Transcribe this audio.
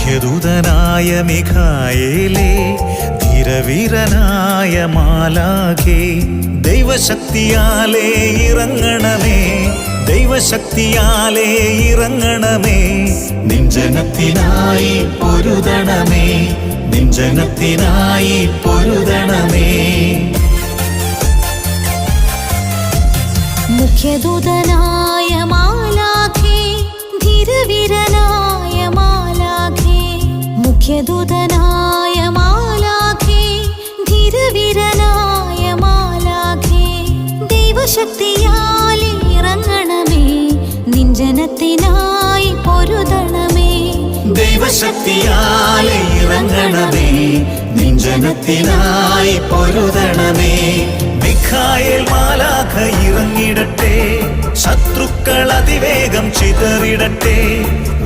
മുഖ്യദൂതനായ മിഖായേലേ, ധീരവീരനായ മാലാഖേ, ദൈവശക്തിയാലേ ഇറങ്ങണമേ, ദൈവശക്തിയാലേ ഇറങ്ങണമേ. നിൻ ജനത്തിനായി പൊരുതണമേ, നിൻ ജനത്തിനായി പൊരുതണമേ. മുഖ്യദൂതനായ മാലാഖേ, ധീരവീരനായ മാലാഖേ, മുഖ്യദൂതനായ മാലാഖേ, ധീരവീരനായ മാലാഖേ, ദൈവശക്തിയാൽ ഇറങ്ങണമേ, നിൻ ജനത്തിനായി പൊരുതണമേ. ദൈവശക്തിയാൽ ഇറങ്ങണമേ, നിൻ ജനത്തിനായി പൊരുതണമേ. മിഖായേൽ മാലാഖ ഇറങ്ങിടട്ടെ, ശത്രുക്കൾ അതിവേഗം ചിതറിടട്ടെ.